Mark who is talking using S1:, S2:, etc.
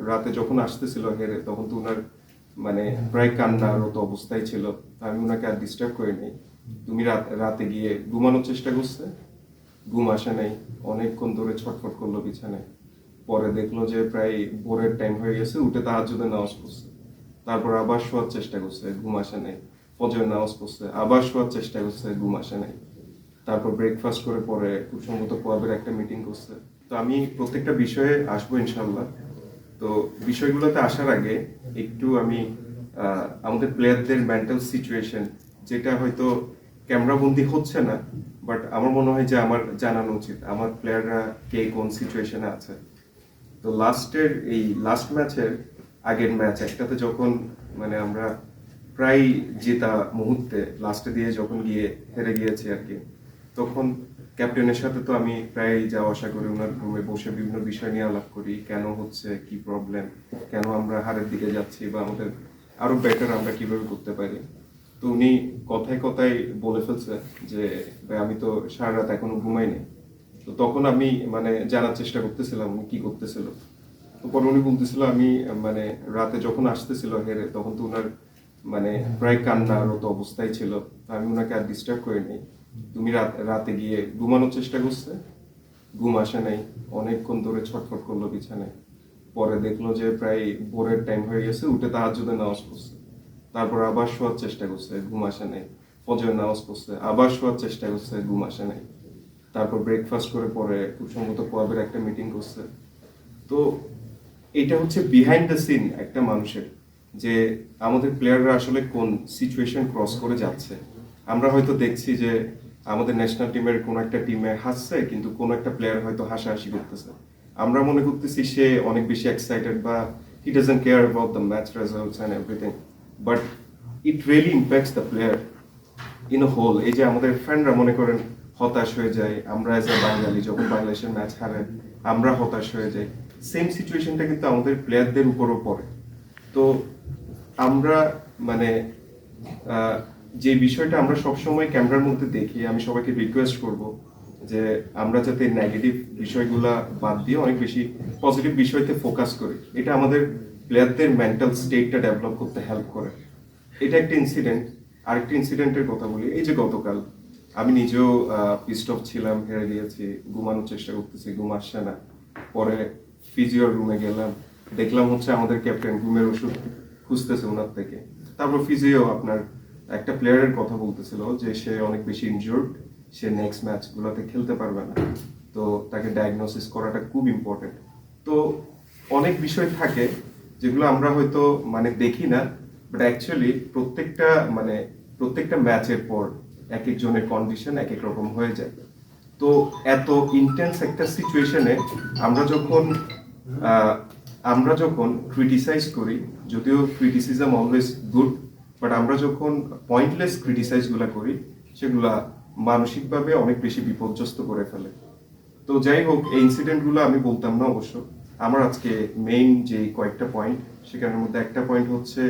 S1: রাতে যখন আসতেছিল হেরে, তখন তো ওনার মানে প্রায় কান্নারত অবস্থায় ছিল। আমি ওনাকে আর ডিস্টার্ব করিনি। তুমি রাতে গিয়ে ঘুমানোর চেষ্টা করছে, ঘুম আসে নাই, অনেকক্ষণ ধরে ছটফট করলো বিছানায়। পরে দেখলো যে প্রায় ভোরের টাইম হয়ে গেছে, উঠে তাহাজ্জুদের নামাজ পড়ছে। তারপর আবার শোয়ার চেষ্টা করছে, ঘুম আসে নাই। ফজরের নামাজ পড়ছে, আবার শোয়ার চেষ্টা করছে, ঘুম আসে নাই। তারপর ব্রেকফাস্ট করে পরে খুব সম্ভবত ক্লাবের একটা মিটিং করছে। তো আমি প্রত্যেকটা বিষয়ে আসবো ইনশাল্লাহ। তো বিষয়গুলোতে আসার আগে একটু আমি আমাদের প্লেয়ারদের মেন্টাল সিচুয়েশন, যেটা হয়তো ক্যামেরা বন্দি হচ্ছে না, বাট আমার মনে হয় যে আমার জানানো উচিত আমার প্লেয়াররা কে কোন সিচুয়েশনে আছে। তো লাস্ট ম্যাচের আগের ম্যাচ একটাতে যখন মানে আমরা প্রায় জেতা মুহূর্তে লাস্টে দিয়ে যখন গিয়ে হেরে গিয়েছি আর কি, তখন ক্যাপ্টেনের সাথে তো আমি প্রায় যাওয়া আসা করি, ওনার রুমে বসে বিভিন্ন বিষয় নিয়ে আলাপ করি, কেন হচ্ছে, কি প্রবলেম, কেন আমরা হারের দিকে যাচ্ছি, বা আমাদের আরো বেটার আমরা কিভাবে করতে পারি। তো উনি কথায় কথায় বলে ফেলছে যে ভাই আমি তো সারা রাত এখনো ঘুমাইনি। তো তখন আমি মানে জানার চেষ্টা করতেছিলাম উনি কি করতেছিল। তো পরে উনি বলতেছিল আমি মানে রাতে যখন আসতেছিল হেরে, তখন তো ওনার মানে প্রায় কান্নারত অবস্থায় ছিল। আমি ওনাকে আর ডিস্টার্ব করিনি। তুমি রাতে গিয়ে ঘুমানোর চেষ্টা করছে, ঘুম আসে নাই, অনেকক্ষণ ধরে ছটফট করলো বিছানায়। পরে দেখলো যে প্রায় ভোরের টাইম হয়ে গেছে, উঠে তাহাজ্জুদের নামাজ পড়ছে। তারপর আবার শোয়ার চেষ্টা করছে, ঘুম আসে নাই। ফজরের নামাজ পড়ছে, আবার শোয়ার চেষ্টা করছে, ঘুম আসে নাই। তারপর ব্রেকফাস্ট করে পরে খুব সম্ভবত ক্লাবের একটা মিটিং করছে। তো এটা হচ্ছে বিহাইন্ড দ্য সিন একটা মানুষের, যে আমাদের প্লেয়াররা আসলে কোন সিচুয়েশন ক্রস করে যাচ্ছে। আমরা হয়তো দেখছি যে আমাদের ন্যাশনাল টিমের কোন একটা টিমে হাসছে, কিন্তু কোন একটা প্লেয়ার হয়তো হাসাহাসি করতেছে। আমরা মনে করতেছি সে অনেক বেশি এক্সাইটেড, বা he doesn't care about the match results and everything. But it really impacts the player in whole. এই যে আমাদের ফ্যানরা মনে করেন হতাশ হয়ে যায়, আমরা এজ এ বাঙালি যখন বাংলাদেশের ম্যাচ হারে আমরা হতাশ হয়ে যাই। সেম সিচুয়েশনটা কিন্তু আমাদের প্লেয়ারদের উপরও পড়ে। তো আমরা মানে যে বিষয়টা আমরা সবসময় ক্যামেরার মধ্যে দেখি, আমি সবাইকে রিকোয়েস্ট করব যে আমরা যাতে নেগেটিভ বিষয়গুলা বাদ দিয়ে অনেক বেশি পজিটিভ বিষয়তে ফোকাস করি। এটা আমাদের প্লেয়ারদের মেন্টাল স্টেটটা ডেভেলপ করতে হেল্প করে। এটা একটা ইনসিডেন্ট। আরেকটা ইনসিডেন্টের কথা বলি, এই যে গতকাল আমি নিজেও পিস্ট অফ ছিলাম, হেরে গিয়েছি, ঘুমানোর চেষ্টা করতেছি, ঘুম আসছে না। পরে ফিজিওর রুমে গেলাম, দেখলাম হচ্ছে আমাদের ক্যাপ্টেন ঘুমের ওষুধ খুঁজতেছে ওনার থেকে। তারপর ফিজিও আপনার একটা প্লেয়ারের কথা বলতেছিল যে সে অনেক বেশি ইনজুর্ড, সে নেক্সট ম্যাচগুলোতে খেলতে পারবে না। তো তাকে ডায়াগনোসিস করাটা খুব ইম্পর্টেন্ট। তো অনেক বিষয় থাকে যেগুলো আমরা হয়তো মানে দেখি না, বাট অ্যাকচুয়ালি প্রত্যেকটা ম্যাচের পর এক একজনের কন্ডিশন এক এক রকম হয়ে যায়। তো এত ইন্টেন্স একটা সিচুয়েশনে আমরা যখন ক্রিটিসাইজ করি, যদিও ক্রিটিসিজম অলওয়েজ গুড, বাট আমরা যখন পয়েন্টলেস ক্রিটিসাইজ গুলা করি, সেগুলা মানসিকভাবে অনেক বেশি বিপর্যস্ত করে ফেলে। তো যাই হোক, এই ইনসিডেন্টগুলো আমি বলতাম না অবশ্য। আমার আজকে মেইন যে কয়েকটা পয়েন্ট, সেখানের মধ্যে একটা পয়েন্ট হচ্ছে